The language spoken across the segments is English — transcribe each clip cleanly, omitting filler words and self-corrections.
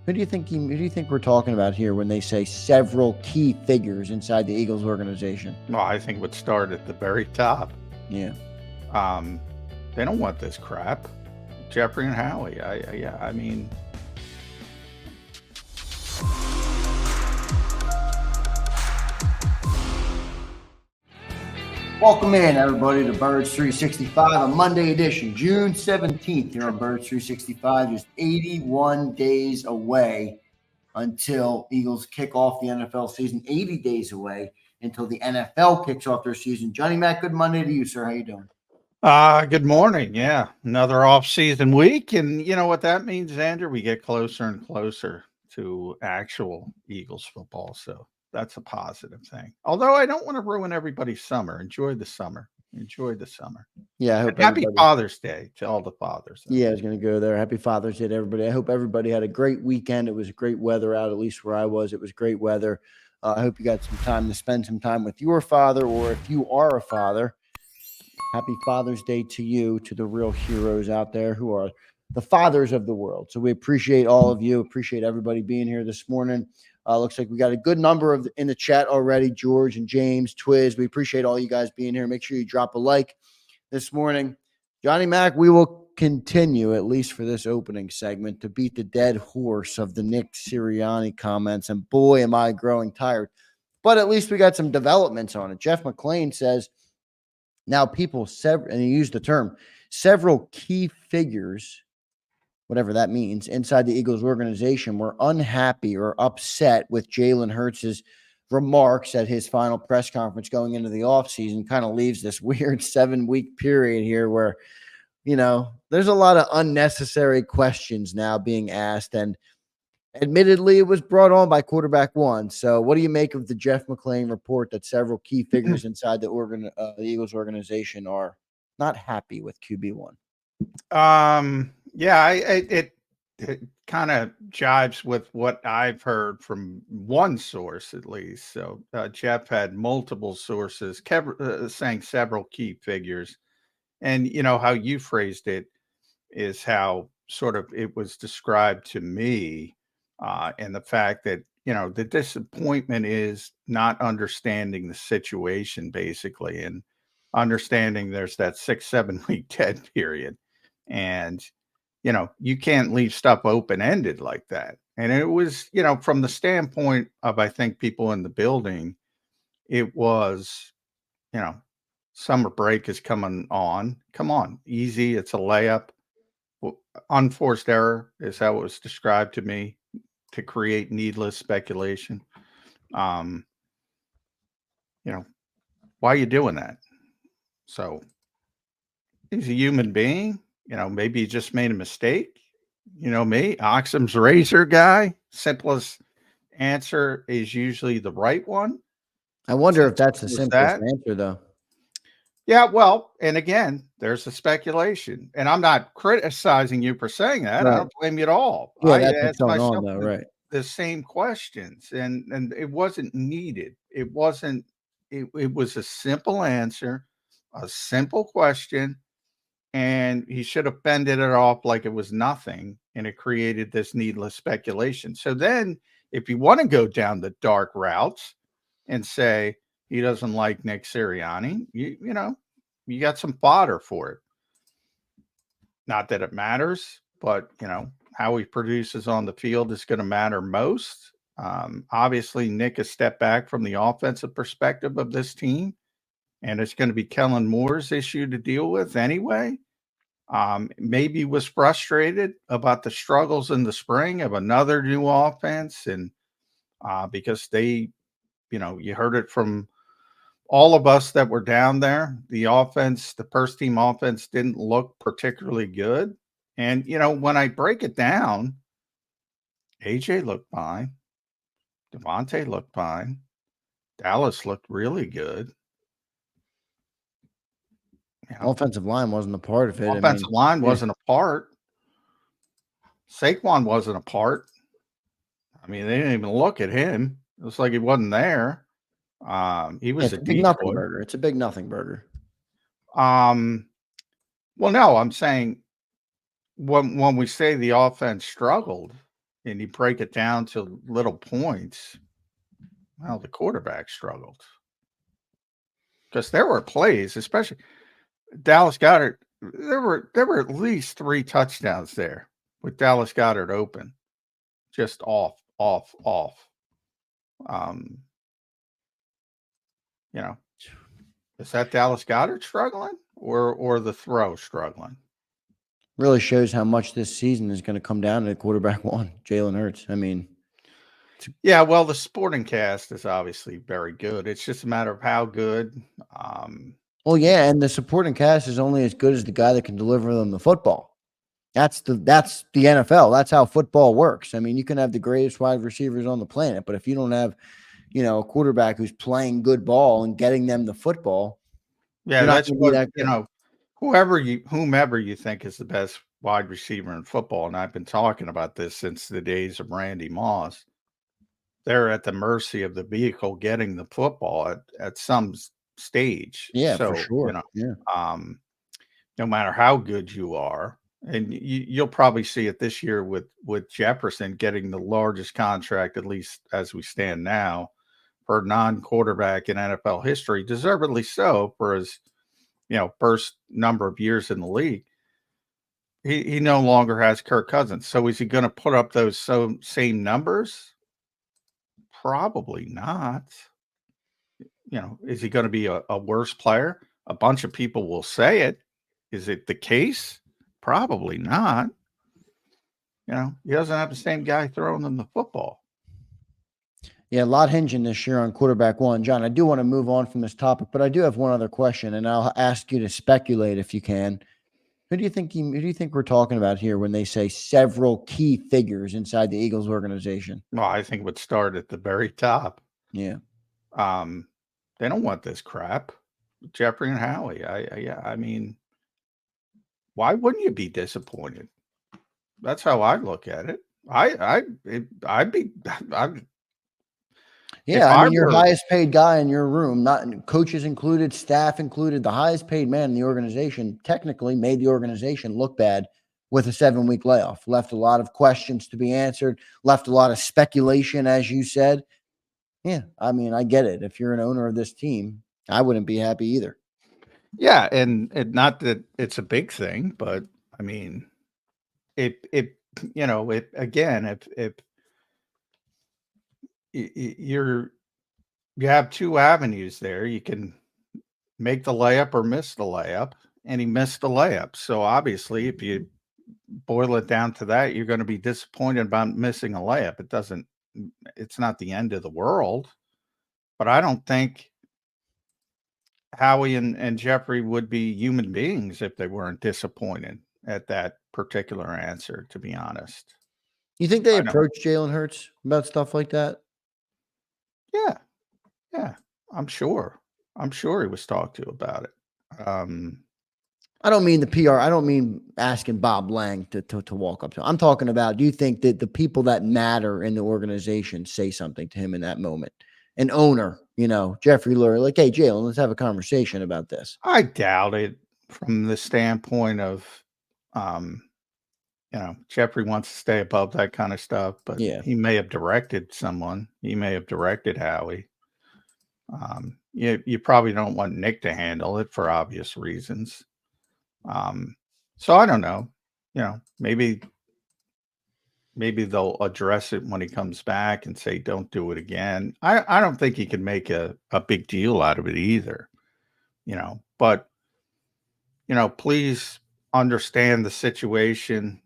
Who do you think we're talking about here when they say several key figures inside the Eagles organization? Well, I think it would start at the very top. Yeah. They don't want this crap. Jeffrey and Howie. I mean, Welcome in, everybody, to Birds 365, a Monday edition, June 17th, here on Birds 365, just 81 days away until Eagles kick off the NFL season, 80 days away until the NFL kicks off their season. Johnny Mac, good Monday to you, sir. How you doing? good morning. Yeah, another off-season week, and you know what that means, Andrew? We get closer and closer to actual Eagles football, so that's a positive thing. Although I don't want to ruin everybody's summer. Enjoy the summer. Enjoy the summer. Yeah, I hope Happy Father's Day to all the fathers. Yeah, I was going to go there. Happy Father's Day to everybody. I hope everybody had a great weekend. It was great weather out, at least where I was. It was great weather. I hope you got some time to spend some time with your father, or if you are a father, happy Father's Day to you, to the real heroes out there who are the fathers of the world. So we appreciate all of you. Appreciate everybody being here this morning. Looks like we got a good number in the chat already. George and James, Twiz. We appreciate all you guys being here. Make sure you drop a like this morning. Johnny Mac, we will continue, at least for this opening segment, to beat the dead horse of the Nick Sirianni comments. And boy, am I growing tired. But at least we got some developments on it. Jeff McMullen says, now people, and he used the term, several key figures, whatever that means, inside the Eagles organization were unhappy or upset with Jalen Hurts' remarks at his final press conference going into the offseason. Kind of leaves this weird 7-week period here where, you know, there's a lot of unnecessary questions now being asked. And admittedly, it was brought on by quarterback one. So what do you make of the Jeff McMullen report that several key figures inside the Eagles organization are not happy with QB1? Yeah, it kind of jives with what I've heard from one source, at least. So Jeff had multiple sources saying several key figures. And, you know, how you phrased it is how sort of it was described to me. And the fact that, you know, the disappointment is not understanding the situation, basically, and understanding there's that 6-7 week dead period. And, you know, you can't leave stuff open-ended like that. And it was, you know, from the standpoint of, I think, people in the building, it was, you know, summer break is coming on. Come on, easy. It's a layup. Unforced error is how it was described to me, to create needless speculation. You know, why are you doing that? So he's a human being. You know, maybe he just made a mistake. You know me, Occam's razor guy. Simplest answer is usually the right one. I wonder if that's the simplest answer, though. Yeah, well, and again, there's a speculation, and I'm not criticizing you for saying that. Right. I don't blame you at all. Yeah, I that's asked what's going myself on, though, right? the same questions, and it wasn't needed. It wasn't. It was a simple answer, a simple question, and he should have fended it off like it was nothing, and it created this needless speculation. So then, if you want to go down the dark routes and say he doesn't like Nick Sirianni, you know, you got some fodder for it. Not that it matters, but, you know, how he produces on the field is going to matter most. Obviously, Nick has stepped back from the offensive perspective of this team, and it's going to be Kellen Moore's issue to deal with anyway. Maybe was frustrated about the struggles in the spring of another new offense, and because they, you know, you heard it from all of us that were down there. The offense, the first team offense, didn't look particularly good. And, you know, when I break it down, AJ looked fine. Devontae looked fine. Dallas looked really good. You know, offensive line wasn't a part of it. Offensive line wasn't a part. Saquon wasn't a part. I mean, they didn't even look at him. It was like he wasn't there. He was a big nothing burger. It's a big nothing burger. Well, no, I'm saying when we say the offense struggled, and you break it down to little points, well, the quarterback struggled. Because there were plays, especially Dallas Goedert. There were at least 3 touchdowns there with Dallas Goedert open, just off. You know, is that Dallas Goedert struggling or the throw struggling? Really shows how much this season is going to come down to the quarterback one, Jalen Hurts. I mean, yeah, well, the sporting cast is obviously very good. It's just a matter of how good. well, yeah, and the supporting cast is only as good as the guy that can deliver them the football. That's the NFL. That's how football works. I mean, you can have the greatest wide receivers on the planet, but if you don't have, a quarterback who's playing good ball and getting them the football, yeah, you're not that's going to be what that good. whomever you think is the best wide receiver in football, and I've been talking about this since the days of Randy Moss. They're at the mercy of the vehicle getting the football at some stage. Yeah, for So, sure. Yeah. no matter how good you are, and you'll probably see it this year with Jefferson getting the largest contract, at least as we stand now, for a non-quarterback in NFL history, deservedly so for his, first number of years in the league. He no longer has Kirk Cousins. So is he going to put up those same numbers? Probably not. Is he going to be a worse player? A bunch of people will say it. Is it the case? Probably not. He doesn't have the same guy throwing them the football. Yeah, a lot hinging this year on quarterback one. John, I do want to move on from this topic, but I do have one other question, and I'll ask you to speculate if you can. Who do you think we're talking about here when they say several key figures inside the Eagles organization? Well, I think it would start at the very top. Yeah. They don't want this crap. Jeffrey and Howie. I mean, why wouldn't you be disappointed? That's how I look at it. I'd be. Yeah, I mean, your highest paid guy in your room, not coaches included, staff included, the highest paid man in the organization technically made the organization look bad with a 7-week layoff. Left a lot of questions to be answered, left a lot of speculation, as you said. Yeah, I mean, I get it. If you're an owner of this team, I wouldn't be happy either. Yeah, and not that it's a big thing, but I mean, it again, if you have 2 avenues there, you can make the layup or miss the layup, and he missed the layup. So obviously, if you boil it down to that, you're going to be disappointed about missing a layup. It's not the end of the world, but I don't think Howie and Jeffrey would be human beings if they weren't disappointed at that particular answer, to be honest. You think they I don't. approach Jalen Hurts about stuff like that? Yeah. Yeah. I'm sure he was talked to about it. I don't mean the PR. I don't mean asking Bob Lang to walk up to him. I'm talking about, do you think that the people that matter in the organization say something to him in that moment? An owner, Jeffrey Lurie, like, hey, Jalen, let's have a conversation about this. I doubt it from the standpoint of, Jeffrey wants to stay above that kind of stuff, but Yeah. he may have directed someone. He may have directed Howie. You probably don't want Nick to handle it for obvious reasons. So I don't know. Maybe they'll address it when he comes back and say, don't do it again. I don't think he can make a big deal out of it either, but, please understand the situation.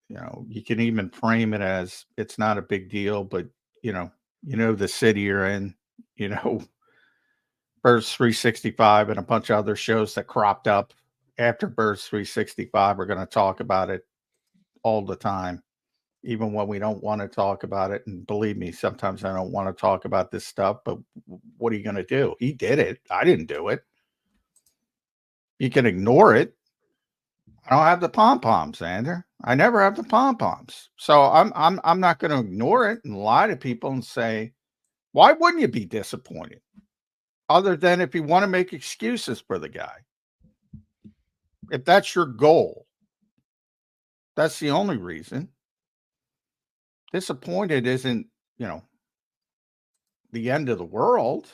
You can even frame it as it's not a big deal, but, the city you're in, Birds 365 and a bunch of other shows that cropped up after Birds 365 are going to talk about it all the time, even when we don't want to talk about it. And believe me, sometimes I don't want to talk about this stuff, but what are you going to do? He did it. I didn't do it. You can ignore it. I don't have the pom-poms, Xander. I never have the pom-poms. So I'm not going to ignore it and lie to people and say, why wouldn't you be disappointed? Other than if you want to make excuses for the guy. If that's your goal, that's the only reason. disappointed isn't, the end of the world,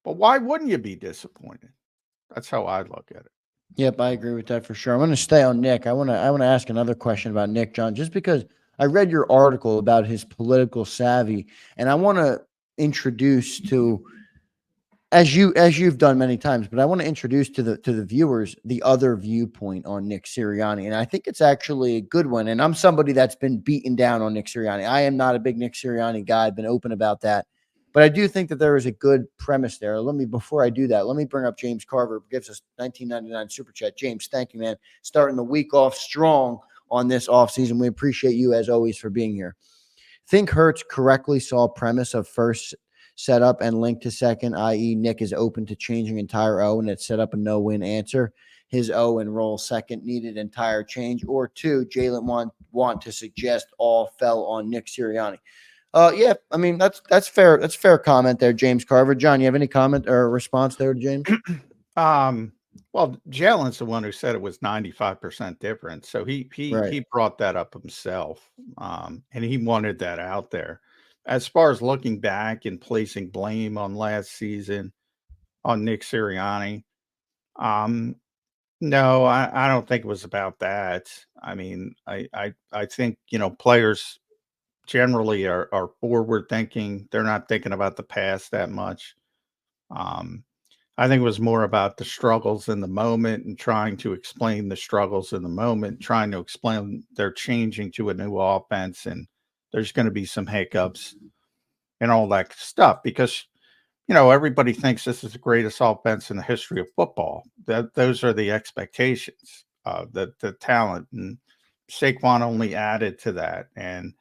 but why wouldn't you be disappointed? That's how I look at it. Yep, I agree with that for sure. I'm going to stay on Nick. I want to ask another question about Nick, John, just because I read your article about his political savvy, and I want to introduce to as you've done many times, but I want to introduce to the viewers the other viewpoint on Nick Sirianni, and I think it's actually a good one. And I'm somebody that's been beaten down on Nick Sirianni. I am not a big Nick Sirianni guy. I've been open about that, but I do think that there is a good premise there. Before I do that, let me bring up James Carver, who gives us 1999 super chat. James, thank you, man. Starting the week off strong on this offseason. We appreciate you as always for being here. Think Hertz correctly saw premise of first setup and link to second, i.e. Nick is open to changing entire O and it set up a no-win answer. His O and roll second needed entire change. Or two, Jalen want to suggest all fell on Nick Sirianni. Yeah, I mean, that's fair. That's fair comment there, James Carver. John, you have any comment or response there to James? Well, Jalen's the one who said it was 95% different. So he brought that up himself. And he wanted that out there. As far as looking back and placing blame on last season on Nick Sirianni, no, I don't think it was about that. I mean, I think, players generally are forward thinking. They're not thinking about the past that much. I think it was more about the struggles in the moment and trying to explain the struggles in the moment, trying to explain they're changing to a new offense and there's going to be some hiccups and all that stuff because, everybody thinks this is the greatest offense in the history of football. Those are the expectations, the talent, and Saquon only added to that. And,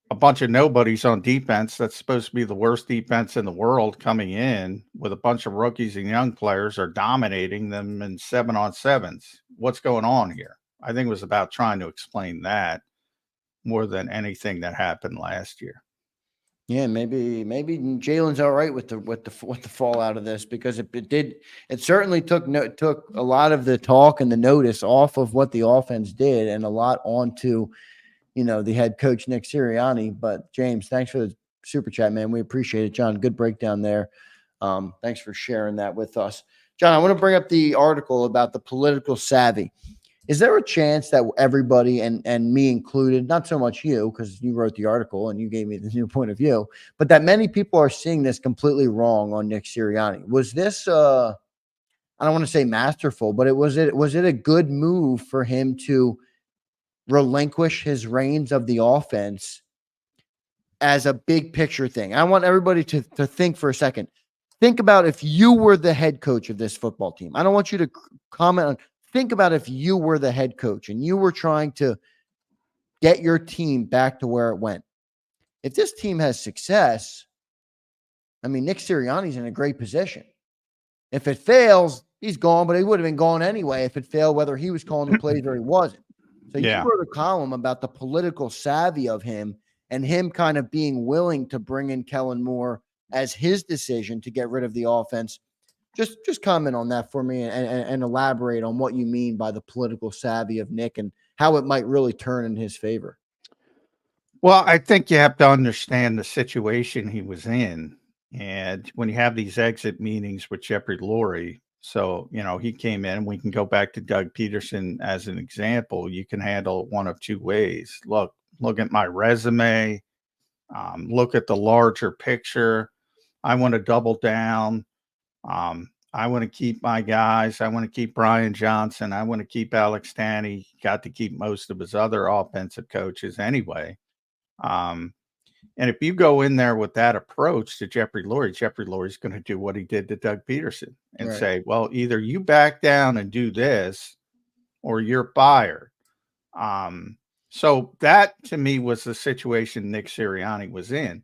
a bunch of nobodies on defense that's supposed to be the worst defense in the world coming in with a bunch of rookies and young players are dominating them in 7-on-7s. What's going on here? I think it was about trying to explain that more than anything that happened last year. Yeah, maybe Jalen's all right with the fallout of this because it certainly took a lot of the talk and the notice off of what the offense did and a lot onto the head coach, Nick Sirianni. But James, thanks for the super chat, man. We appreciate it. John, good breakdown there. Thanks for sharing that with us. John, I want to bring up the article about the political savvy. Is there a chance that everybody, and me included, not so much you, because you wrote the article and you gave me the new point of view, but that many people are seeing this completely wrong on Nick Sirianni? Was this, I don't want to say masterful, but was it a good move for him to relinquish his reins of the offense as a big picture thing? I want everybody to think for a second. Think about if you were the head coach of this football team. I don't want you to comment on, think about if you were the head coach and you were trying to get your team back to where it went. If this team has success, I mean, Nick Sirianni's in a great position. If it fails, he's gone, but he would have been gone anyway if it failed, whether he was calling the plays or he wasn't. So you wrote a column about the political savvy of him and him kind of being willing to bring in Kellen Moore as his decision to get rid of the offense. Just comment on that for me and elaborate on what you mean by the political savvy of Nick and how it might really turn in his favor. Well, I think you have to understand the situation he was in. And when you have these exit meetings with Jeffrey Lurie, so, he came in, we can go back to Doug Peterson as an example. You can handle it one of two ways. Look at my resume. Look at the larger picture. I want to double down. I want to keep my guys. I want to keep Brian Johnson. I want to keep Alex Tanney. Got to keep most of his other offensive coaches anyway. And if you go in there with that approach to Jeffrey Lurie's going to do what he did to Doug Peterson and say, well, either you back down and do this or you're fired. So that to me was the situation Nick Sirianni was in.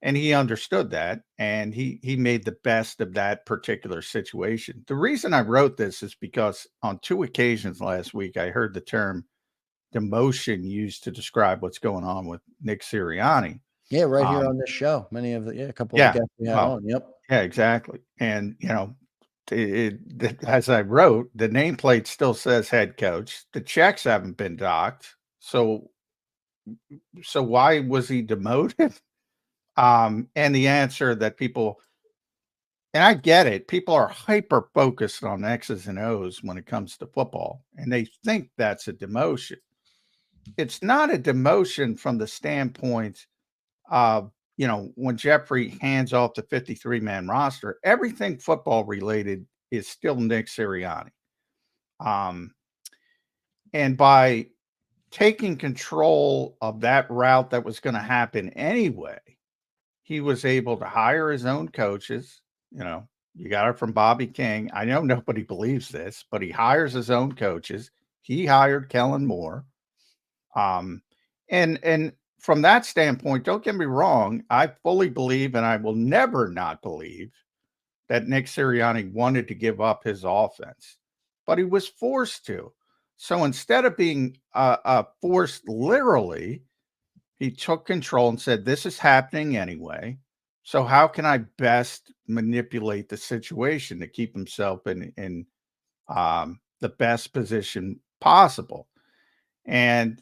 And he understood that, and he made the best of that particular situation. The reason I wrote this is because on 2 occasions last week, I heard the term demotion used to describe what's going on with Nick Sirianni. Yeah, right here on this show. Many of a couple of the guests we had on. Yep. Yeah, exactly. And, as I wrote, the nameplate still says head coach. The checks haven't been docked. So So why was he demoted? And the answer that people, and I get it, people are hyper focused on X's and O's when it comes to football, and they think that's a demotion. It's not a demotion from the standpoint of, when Jeffrey hands off the 53-man roster, everything football related is still Nick Sirianni. And by taking control of that route that was going to happen anyway, he was able to hire his own coaches. You got it from Bobby King. I know nobody believes this, but he hires his own coaches. He hired Kellen Moore. And from that standpoint, don't get me wrong, I fully believe, and I will never not believe, that Nick Sirianni wanted to give up his offense, but he was forced to. So instead of being forced literally, he took control and said, this is happening anyway. So how can I best manipulate the situation to keep himself in the best position possible? And,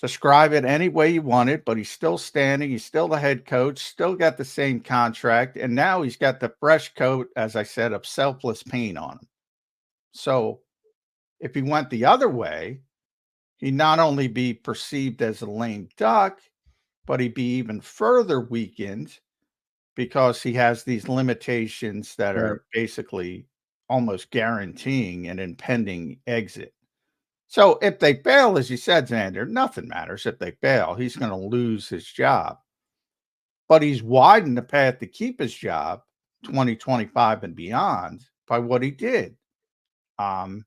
describe it any way you want it, but he's still standing. He's still the head coach, still got the same contract. And now he's got the fresh coat, as I said, of selfless paint on him. So if he went the other way, he'd not only be perceived as a lame duck, but he'd be even further weakened because he has these limitations that are basically almost guaranteeing an impending exit. So if they fail, as you said, Xander, nothing matters. If they fail, he's going to lose his job. But he's widened the path to keep his job 2025 and beyond by what he did. And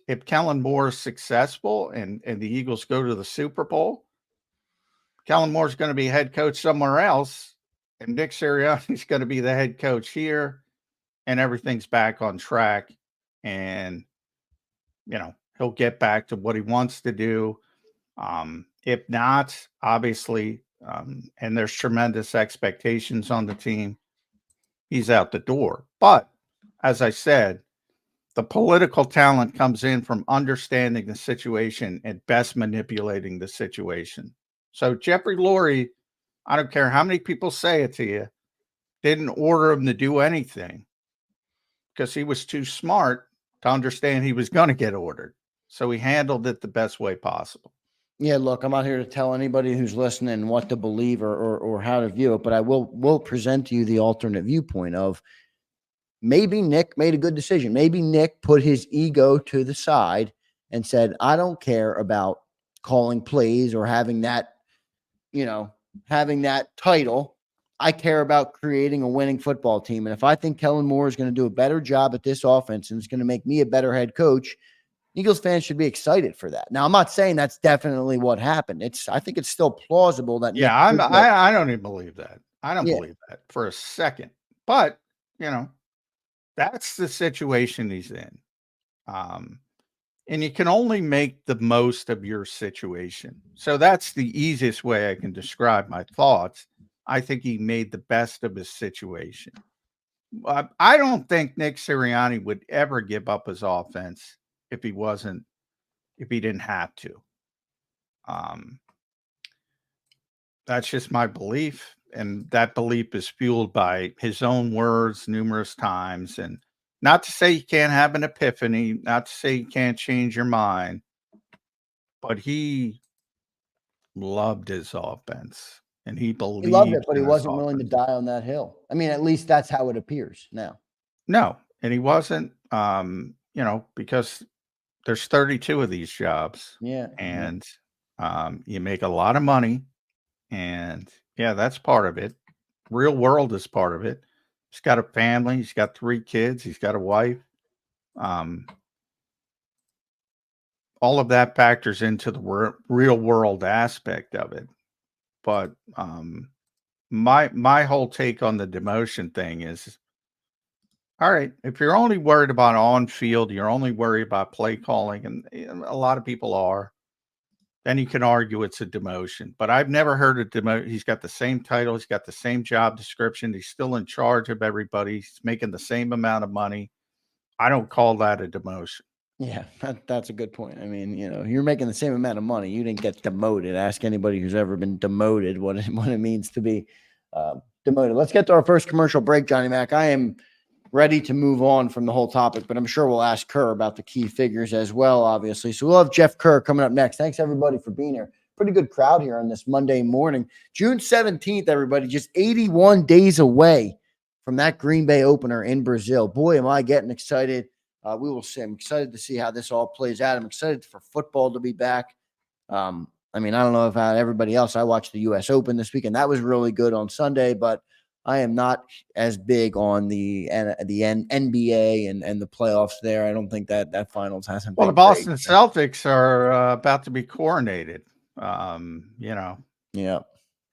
if Kellen Moore is successful and the Eagles go to the Super Bowl, Kellen Moore's going to be head coach somewhere else, and Nick Sirianni's going to be the head coach here, and everything's back on track. And, he'll get back to what he wants to do. If not, obviously, and there's tremendous expectations on the team, he's out the door. But as I said, the political talent comes in from understanding the situation and best manipulating the situation. So Jeffrey Lurie, I don't care how many people say it to you, didn't order him to do anything because he was too smart to understand he was going to get ordered. So he handled it the best way possible. Yeah, look, I'm not here to tell anybody who's listening what to believe or how to view it, but I will present to you the alternate viewpoint of maybe Nick made a good decision. Maybe Nick put his ego to the side and said, I don't care about calling plays or having that title. I care about creating a winning football team. And if I think Kellen Moore is going to do a better job at this offense and it's going to make me a better head coach, Eagles fans should be excited for that. Now, I'm not saying that's definitely what happened. I think it's still plausible that. Yeah, I don't even believe that. I don't believe that for a second. But, that's the situation he's in. And you can only make the most of your situation. So that's the easiest way I can describe my thoughts. I think he made the best of his situation. I don't think Nick Sirianni would ever give up his offense if he didn't have to. That's just my belief. And that belief is fueled by his own words numerous times. And not to say you can't have an epiphany, not to say you can't change your mind, but he loved his offense and he believed He loved it, but he in his wasn't willing to offense. die on that hill. I mean, at least that's how it appears now. No, and he wasn't, because there's 32 of these jobs. Yeah. And you make a lot of money. And yeah, that's part of it. Real world is part of it. He's got a family. He's got 3 kids. He's got a wife. All of that factors into the real world aspect of it. But my whole take on the demotion thing is, all right, if you're only worried about on field, you're only worried about play calling, and a lot of people are, then you can argue it's a demotion. But I've never heard a demotion. He's got the same title. He's got the same job description. He's still in charge of everybody. He's making the same amount of money. I don't call that a demotion. Yeah, that's a good point. I mean, you're making the same amount of money. You didn't get demoted. Ask anybody who's ever been demoted what it means to be demoted. Let's get to our first commercial break, Johnny Mac. I am ready to move on from the whole topic, but I'm sure we'll ask Kerr about the key figures as well, obviously. So we'll have Jeff Kerr coming up next. Thanks, everybody, for being here. Pretty good crowd here on this Monday morning. June 17th, everybody, just 81 days away from that Green Bay opener in Brazil. Boy, am I getting excited. We will see. I'm excited to see how this all plays out. I'm excited for football to be back. I mean, I don't know about everybody else. I watched the U.S. Open this weekend. That was really good on Sunday, but I am not as big on the NBA and the playoffs there. I don't think that finals hasn't been Well, the Boston great. Celtics are about to be coronated. Yeah. And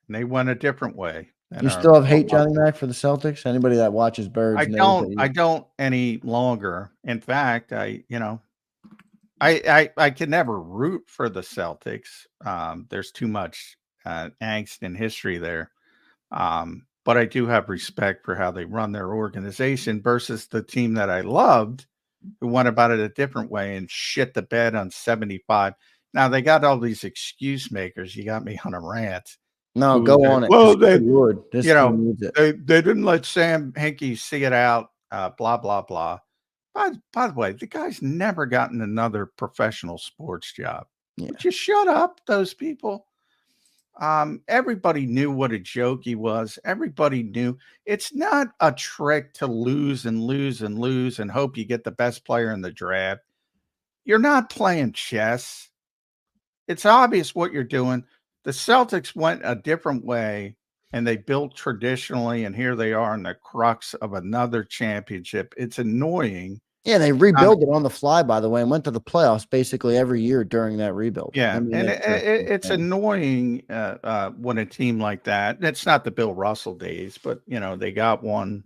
they went a different way. You still have hate, Johnny Mac, for the Celtics? Anybody that watches Birds knows I don't any longer. In fact, I can never root for the Celtics. There's too much angst and history there. But I do have respect for how they run their organization versus the team that I loved, who went about it a different way and shit the bed on 75. Now they got all these excuse makers. You got me on a rant. No, go on it. Well, they didn't let Sam Hinkie see it out. Blah blah blah. By the way, the guy's never gotten another professional sports job. Yeah. Would you shut up, those people? Everybody knew what a joke he was. Everybody knew it's not a trick to lose and lose and lose and hope you get the best player in the draft. You're not playing chess. It's obvious what you're doing. The Celtics went a different way and they built traditionally, and here they are in the crux of another championship. It's annoying. Yeah, they rebuilt it on the fly, by the way, and went to the playoffs basically every year during that rebuild. Yeah, I mean, and it's annoying when a team like that, it's not the Bill Russell days, but, they got one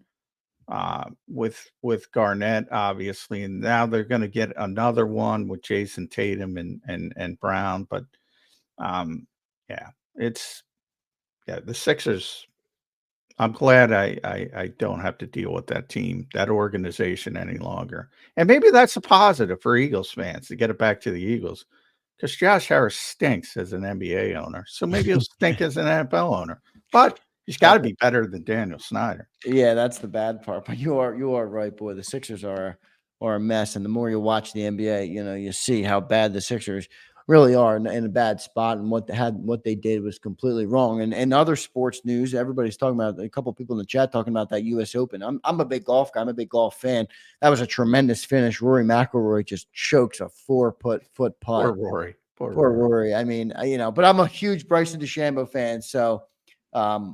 with Garnett, obviously, and now they're going to get another one with Jason Tatum and Brown. But, the Sixers, I'm glad I don't have to deal with that team, that organization any longer. And maybe that's a positive for Eagles fans to get it back to the Eagles, because Josh Harris stinks as an NBA owner. So maybe he'll stink as an NFL owner, but he's got to be better than Daniel Snyder. Yeah, that's the bad part. But you are right, boy. The Sixers are a mess. And the more you watch the NBA, you see how bad the Sixers really are in a bad spot, and what they did was completely wrong. And other sports news, everybody's talking about, a couple of people in the chat talking about that U.S. Open. I'm a big golf guy. I'm a big golf fan. That was a tremendous finish. Rory McIlroy just chokes a 4-foot putt. Poor Rory. Poor Rory. I mean, but I'm a huge Bryson DeChambeau fan, so I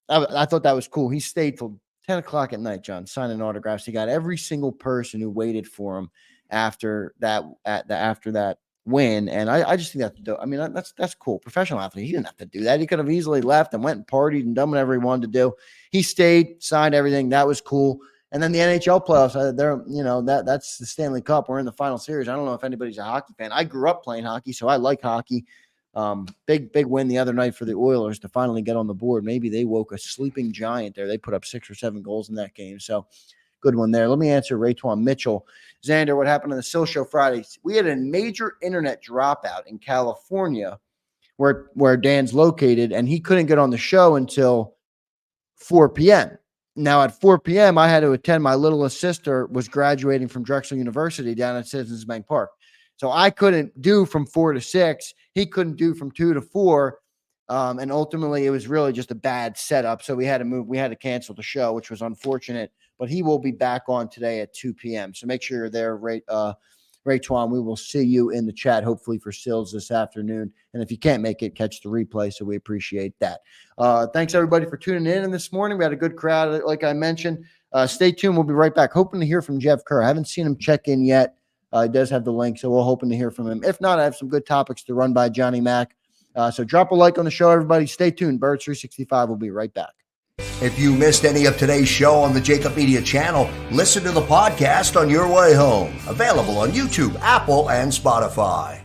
thought that was cool. He stayed till 10 o'clock at night, John, signing autographs. He got every single person who waited for him after that win. And I just think that's cool. Professional athlete. He didn't have to do that. He could have easily left and went and partied and done whatever he wanted to do. He stayed, signed everything. That was cool. And then the NHL playoffs, that's the Stanley Cup. We're in the final series. I don't know if anybody's a hockey fan. I grew up playing hockey, so I like hockey. Big win the other night for the Oilers to finally get on the board. Maybe they woke a sleeping giant there. They put up 6 or 7 goals in that game. So good one there. Let me answer Raytwan Mitchell. Xander, what happened on the Sill Show Friday? We had a major internet dropout in California where Dan's located, and he couldn't get on the show until 4 p.m. Now at 4 p.m., I had to attend. My littlest sister was graduating from Drexel University down at Citizens Bank Park. So I couldn't do from 4 to 6. He couldn't do from 2 to 4. And ultimately, it was really just a bad setup. So we had to move. We had to cancel the show, which was unfortunate. But he will be back on today at 2 p.m. So make sure you're there, Raytwan. We will see you in the chat, hopefully for Sills this afternoon. And if you can't make it, catch the replay. So we appreciate that. Thanks, everybody, for tuning in this morning. We had a good crowd, like I mentioned. Stay tuned. We'll be right back. Hoping to hear from Jeff Kerr. I haven't seen him check in yet. He does have the link, so we're hoping to hear from him. If not, I have some good topics to run by Johnny Mac. So drop a like on the show, everybody. Stay tuned. Birds 365 will be right back. If you missed any of today's show on the JAKIB Media channel, listen to the podcast on your way home. Available on YouTube, Apple, and Spotify.